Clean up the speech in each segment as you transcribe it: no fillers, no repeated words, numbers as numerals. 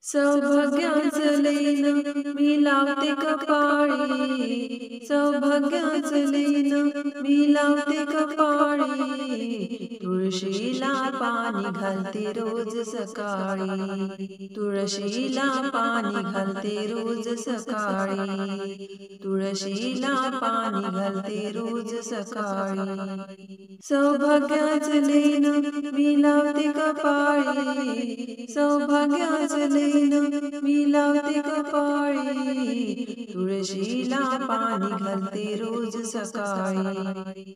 सौभाग्याचं लेणं मी लावते कपाळी, सौभाग्याचं लेणं मी लावते कपाळी. तुळशीला पाणी घालते रोज सकाळी, तुळशीला पाणी घालते रोज सकाळी, तुळशीला पाणी घालते रोज सकाळी. सौभाग्याचं लेणं मी लावते कपाळी, सौभाग्याचं लेणं मी लावते कपाळी. तुळशीला पाणी घालते रोज सकाळी,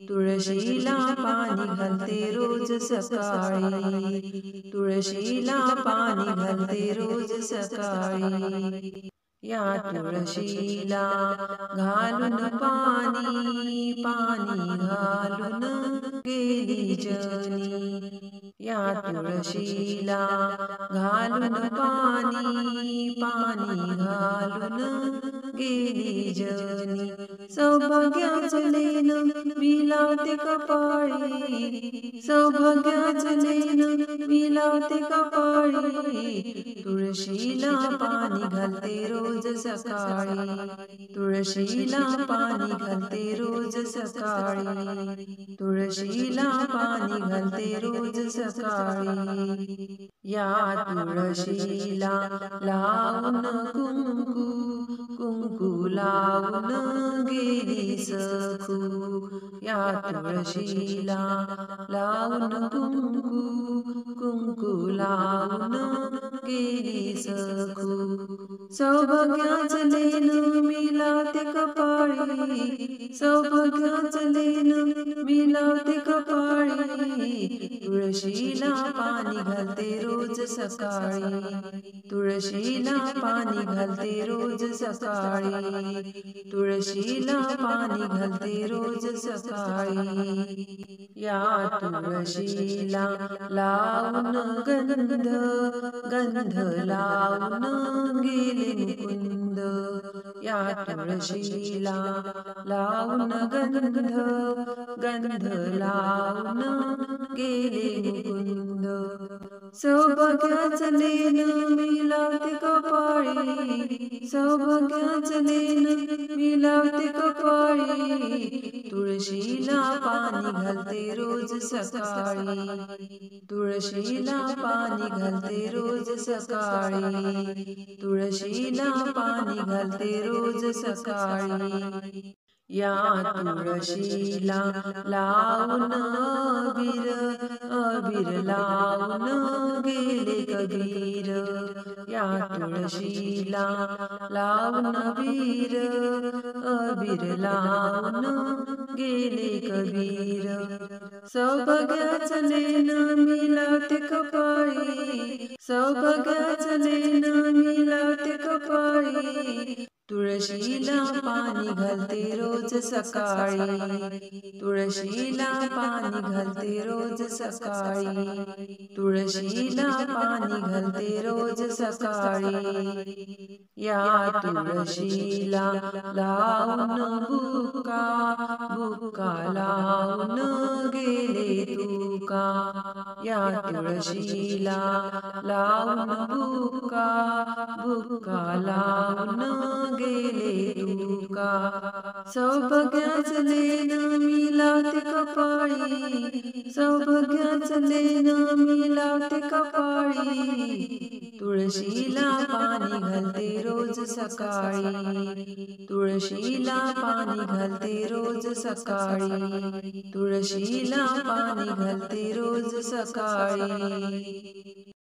तुळशीला पाणी घालते रोज सकाळी, तुळशीला पाणी घालते रोज सकाळी. या तुळशीला घालून पाणी, पाणी घालून गेली जनी. या तुळशीला घालून पाणी, पाणी घालून गेली जनी. सौभाग्याचं लेणं मी लावते कपाळी, सौभाग्याचं लेणं मी लावते कपाळी. तुळशीला पाणी घालते रोज सकाळी, तुळशीला पाणी घालते रोज सकाळी, तुळशीला पाणी घालते रोज सकाळी. या तुळशीला लावून कुंकू, कुंकू लावून गेली सखू. या तुळशीला लावून कुंकू, कुंकू लावून गेली सखू. सौभाग्याचं लेणं मी लावते कपाळी, सौभाग्याचं लेणं मी लावते कपाळी. तुळशीला पाणी घालते रोज सकाळी, तुळशीला पाणी घालते रोज सकाळी, तुळशीला पाणी घालते रोज सकाळी. या तुळशीला लावून गंध, गंध लावून गेले मुकुंद. या तुळशीला लावून गंध, गंध लावून गेले मुकुंद. सौभाग्याचं लेणं मी लावते कपाळी, सौभाग्याचं लेणं मी लावते कपाळी. तुळशीला पाणी घालते रोज सकाळी, तुळशीला पाणी घालते रोज सकाळी, तुळशीला पाणी घालते रोज सकाळी. या तुळशीला लावून अबीर, अबीर लावून गेले कबीर. या तुळशीला लावून अबीर, अबीर लावून गेले कबीर. सौभाग्याचं लेणं मी लावते कपाळी, सौभाग्याचं लेणं मी लावते कपाळी. तुळशीला पाणी घालते रोज सकाळी, तुळशीला पाणी घालते रोज सकाळी, तुळशीला पाणी घालते रोज सकाळी. या तुळशीला लावून बुक्का, बुक्का लावून गेले तुका. या तुळशीला लावून बुक्का, बुक्का लावून गेले तुका. सौभाग्याचं लेणं मी लावते कपाळी, सौभाग्याचं लेणं मी लावते कपाळी. तुळशीला पाणी घालते रोज सकाळी, तुळशीला पाणी घालते रोज सकाळी, तुळशीला पाणी घालते रोज सकाळी.